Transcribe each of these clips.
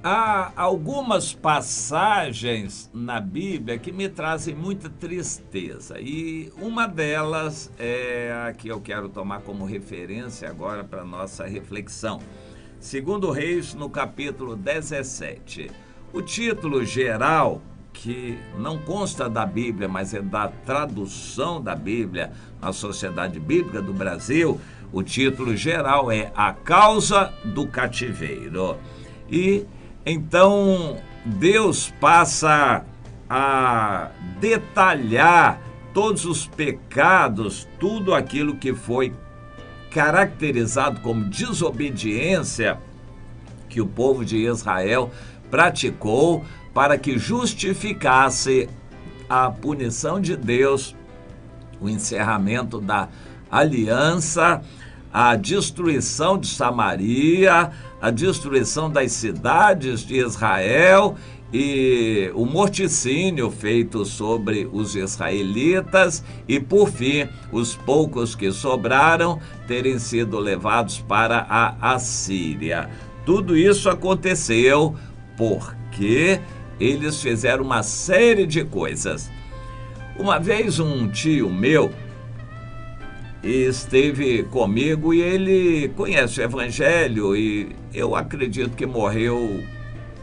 Há algumas passagens na Bíblia que me trazem muita tristeza, e uma delas é a que eu quero tomar como referência agora para nossa reflexão. Segundo Reis, no capítulo 17. O título geral, que não consta da Bíblia, mas é da tradução da Bíblia na Sociedade Bíblica do Brasil, o título geral é A Causa do Cativeiro. E então Deus passa a detalhar todos os pecados, tudo aquilo que foi caracterizado como desobediência que o povo de Israel praticou, para que justificasse a punição de Deus, o encerramento da aliança, a destruição de Samaria, a destruição das cidades de Israel e o morticínio feito sobre os israelitas e, por fim, os poucos que sobraram terem sido levados para a Assíria. Tudo isso aconteceu porque eles fizeram uma série de coisas. Uma vez um tio meu esteve comigo e ele conhece o Evangelho e eu acredito que morreu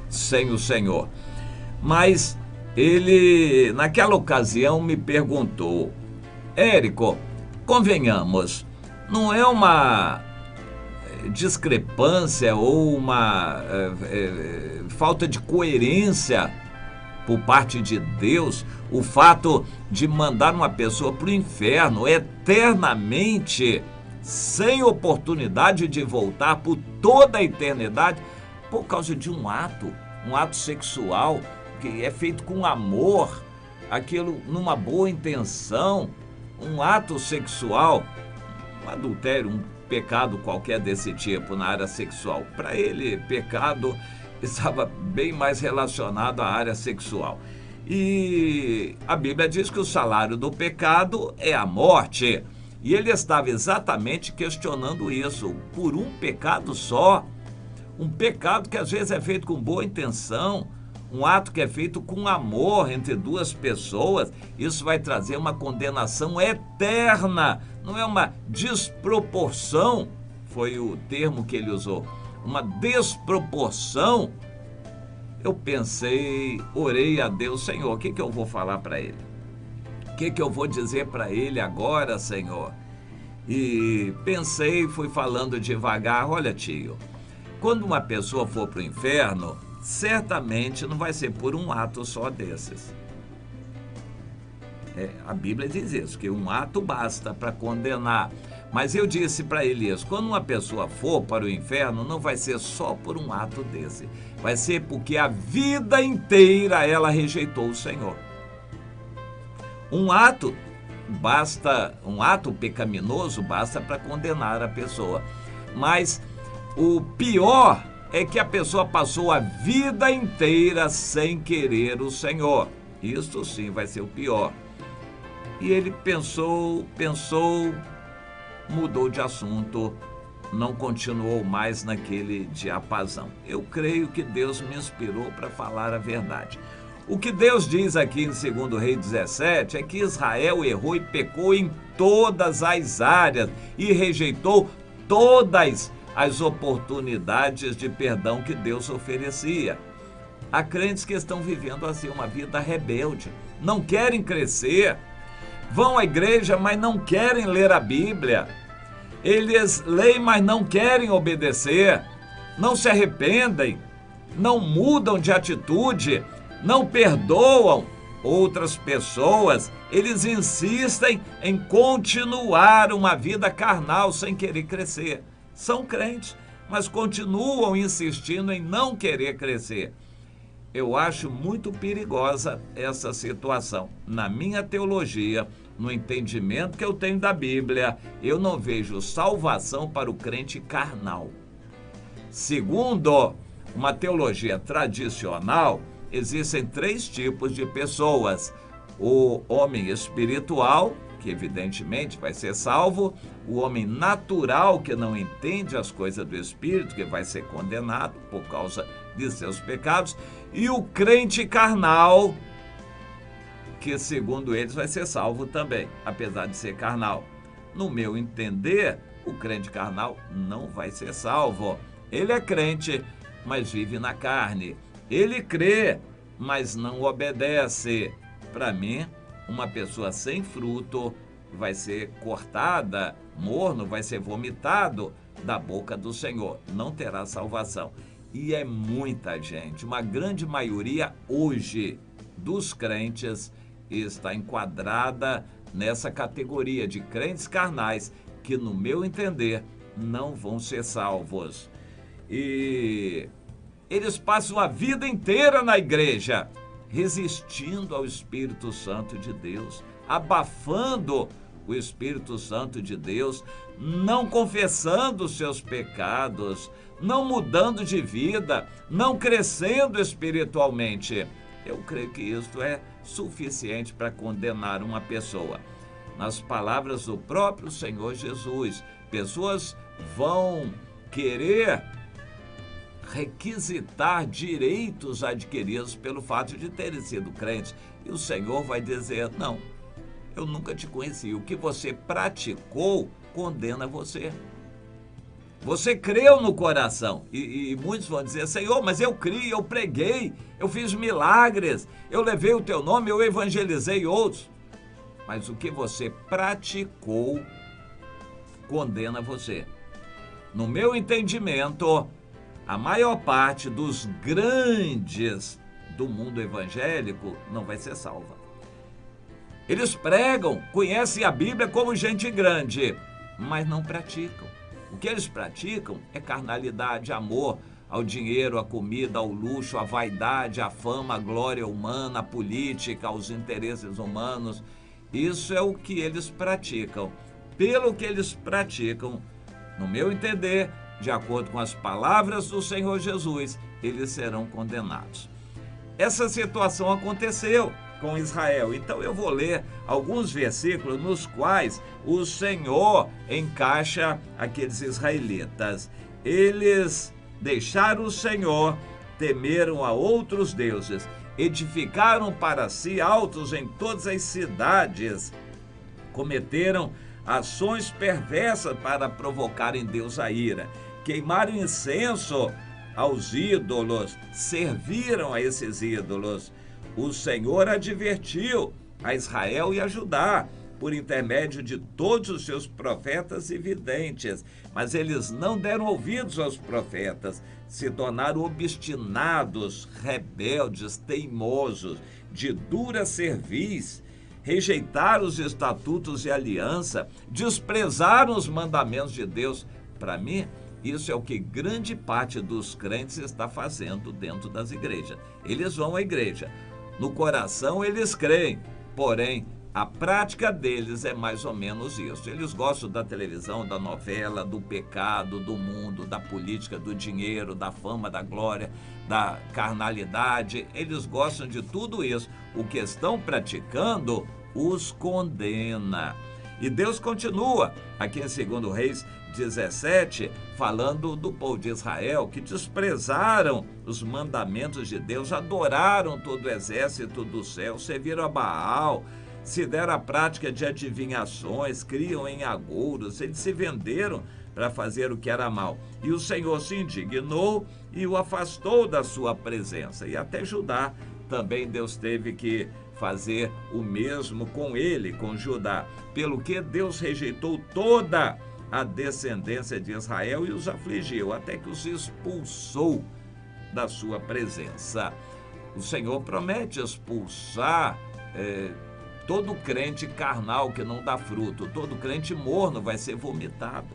sem o Senhor. Mas ele, naquela ocasião, me perguntou: Érico, convenhamos, não é uma discrepância ou uma falta de coerência por parte de Deus o fato de mandar uma pessoa para o inferno eternamente, sem oportunidade de voltar por toda a eternidade, por causa de um ato sexual que é feito com amor, aquilo numa boa intenção, um ato sexual, um adultério, um pecado qualquer desse tipo na área sexual. Para ele, pecado estava bem mais relacionado à área sexual. E a Bíblia diz que o salário do pecado é a morte. E ele estava exatamente questionando isso, por um pecado só. Um pecado que às vezes é feito com boa intenção, um ato que é feito com amor entre duas pessoas, isso vai trazer uma condenação eterna. Não é uma desproporção, foi o termo que ele usou, uma desproporção. Eu pensei, orei a Deus: Senhor, o que eu vou falar para ele? O que eu vou dizer para ele agora, Senhor? E pensei, fui falando devagar: olha, tio, quando uma pessoa for para o inferno, certamente não vai ser por um ato só desses. A Bíblia diz isso, que um ato basta para condenar. Mas eu disse para ele isso: quando uma pessoa for para o inferno, não vai ser só por um ato desse, vai ser porque a vida inteira ela rejeitou o Senhor. Um ato pecaminoso basta para condenar a pessoa. Mas o pior é que a pessoa passou a vida inteira sem querer o Senhor. Isso sim vai ser o pior. E ele pensou, mudou de assunto, não continuou mais naquele diapasão. Eu creio que Deus me inspirou para falar a verdade. O que Deus diz aqui em 2 Reis 17 é que Israel errou e pecou em todas as áreas e rejeitou todas as oportunidades de perdão que Deus oferecia. Há crentes que estão vivendo assim uma vida rebelde, não querem crescer, vão à igreja, mas não querem ler a Bíblia. Eles leem, mas não querem obedecer, não se arrependem, não mudam de atitude, não perdoam outras pessoas. Eles insistem em continuar uma vida carnal sem querer crescer. São crentes, mas continuam insistindo em não querer crescer. Eu acho muito perigosa essa situação. Na minha teologia, no entendimento que eu tenho da Bíblia, eu não vejo salvação para o crente carnal. Segundo uma teologia tradicional, existem 3 tipos de pessoas: o homem espiritual, que evidentemente vai ser salvo, o homem natural, que não entende as coisas do Espírito, que vai ser condenado por causa de seus pecados, e o crente carnal, que segundo eles vai ser salvo também, apesar de ser carnal. No meu entender, o crente carnal não vai ser salvo. Ele é crente, mas vive na carne. Ele crê, mas não obedece. Para mim, uma pessoa sem fruto vai ser cortada, morno, vai ser vomitado da boca do Senhor. Não terá salvação. E é muita gente, uma grande maioria hoje dos crentes está enquadrada nessa categoria de crentes carnais que, no meu entender, não vão ser salvos. E eles passam a vida inteira na igreja, resistindo ao Espírito Santo de Deus, abafando o Espírito Santo de Deus, não confessando os seus pecados, não mudando de vida, não crescendo espiritualmente. Eu creio que isto é suficiente para condenar uma pessoa. Nas palavras do próprio Senhor Jesus, pessoas vão querer requisitar direitos adquiridos pelo fato de terem sido crentes. E o Senhor vai dizer: não, eu nunca te conheci. O que você praticou condena você. Você creu no coração. E muitos vão dizer: Senhor, mas eu criei, eu preguei, eu fiz milagres, eu levei o teu nome, eu evangelizei outros. Mas o que você praticou condena você. No meu entendimento, a maior parte dos grandes do mundo evangélico não vai ser salva. Eles pregam, conhecem a Bíblia como gente grande, mas não praticam. O que eles praticam é carnalidade, amor ao dinheiro, à comida, ao luxo, à vaidade, à fama, à glória humana, à política, aos interesses humanos. Isso é o que eles praticam. Pelo que eles praticam, no meu entender, de acordo com as palavras do Senhor Jesus, eles serão condenados. Essa situação aconteceu com Israel. Então eu vou ler alguns versículos nos quais o Senhor encaixa aqueles israelitas. Eles deixaram o Senhor, temeram a outros deuses, edificaram para si altos em todas as cidades, cometeram ações perversas para provocarem Deus a ira, queimaram incenso aos ídolos, serviram a esses ídolos. O Senhor advertiu a Israel e a Judá por intermédio de todos os seus profetas e videntes, mas eles não deram ouvidos aos profetas, se tornaram obstinados, rebeldes, teimosos, de dura cerviz, rejeitaram os estatutos e aliança, desprezaram os mandamentos de Deus. Para mim, isso é o que grande parte dos crentes está fazendo dentro das igrejas. Eles vão à igreja, no coração eles creem, porém a prática deles é mais ou menos isso. Eles gostam da televisão, da novela, do pecado, do mundo, da política, do dinheiro, da fama, da glória, da carnalidade. Eles gostam de tudo isso. O que estão praticando os condena. E Deus continua aqui em 2 Reis 17, falando do povo de Israel, que desprezaram os mandamentos de Deus, adoraram todo o exército do céu, serviram a Baal, se deram à prática de adivinhações, criam em agouros, eles se venderam para fazer o que era mal. E o Senhor se indignou e o afastou da sua presença. E até Judá também Deus teve que fazer o mesmo com ele, com Judá. Pelo que Deus rejeitou toda a descendência de Israel e os afligiu, até que os expulsou da sua presença. O Senhor promete expulsar todo crente carnal que não dá fruto, todo crente morno vai ser vomitado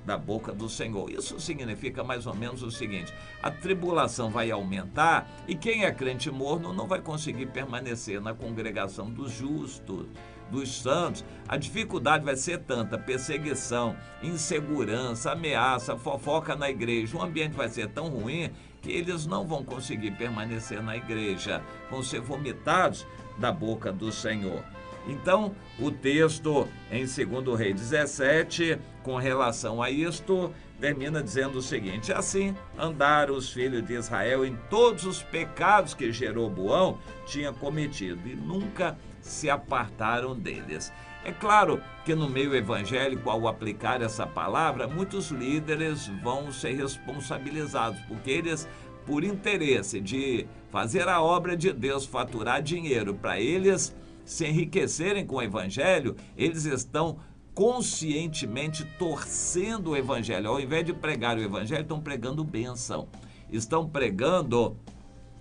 da boca do Senhor. Isso significa mais ou menos o seguinte: a tribulação vai aumentar e quem é crente morno não vai conseguir permanecer na congregação dos justos, dos santos. A dificuldade vai ser tanta, perseguição, insegurança, ameaça, fofoca na igreja, o ambiente vai ser tão ruim que eles não vão conseguir permanecer na igreja, vão ser vomitados da boca do Senhor. Então, o texto em 2 Reis 17, com relação a isto, termina dizendo o seguinte: assim andaram os filhos de Israel em todos os pecados que Jeroboão tinha cometido, e nunca se apartaram deles. É claro que no meio evangélico, ao aplicar essa palavra, muitos líderes vão ser responsabilizados, porque eles, por interesse de fazer a obra de Deus, faturar dinheiro para eles se enriquecerem com o evangelho, eles estão conscientemente torcendo o evangelho. Ao invés de pregar o evangelho, estão pregando bênção. Estão pregando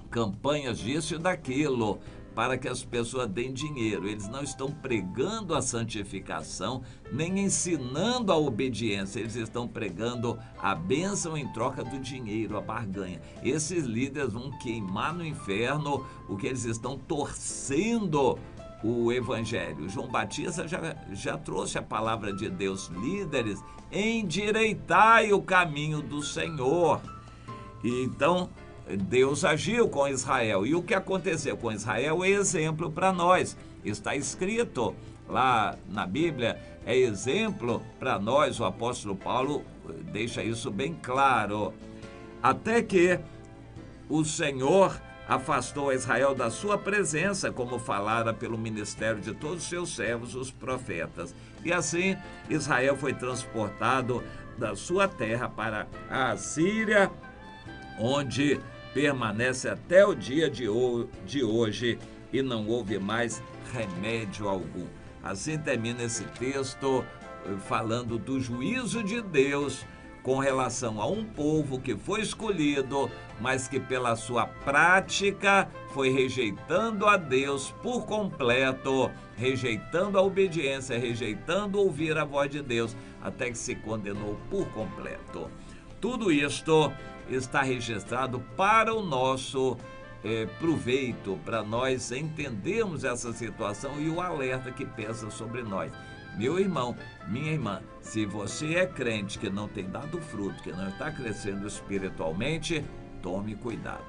campanhas disso e daquilo, para que as pessoas deem dinheiro. Eles não estão pregando a santificação, nem ensinando a obediência. Eles estão pregando a bênção em troca do dinheiro, a barganha. Esses líderes vão queimar no inferno, o que eles estão torcendo o evangelho. João Batista já trouxe a palavra de Deus: líderes, endireitai o caminho do Senhor. E então Deus agiu com Israel, e o que aconteceu com Israel é exemplo para nós. Está escrito lá na Bíblia, é exemplo para nós. O apóstolo Paulo deixa isso bem claro. Até que o Senhor afastou Israel da sua presença, como falara pelo ministério de todos os seus servos, os profetas. E assim, Israel foi transportado da sua terra para a Assíria, onde permanece até o dia de hoje, e não houve mais remédio algum. Assim termina esse texto falando do juízo de Deus com relação a um povo que foi escolhido, mas que pela sua prática foi rejeitando a Deus por completo, rejeitando a obediência, rejeitando ouvir a voz de Deus, até que se condenou por completo. Tudo isto está registrado para o nosso proveito, para nós entendermos essa situação e o alerta que pesa sobre nós. Meu irmão, minha irmã, se você é crente que não tem dado fruto, que não está crescendo espiritualmente, tome cuidado.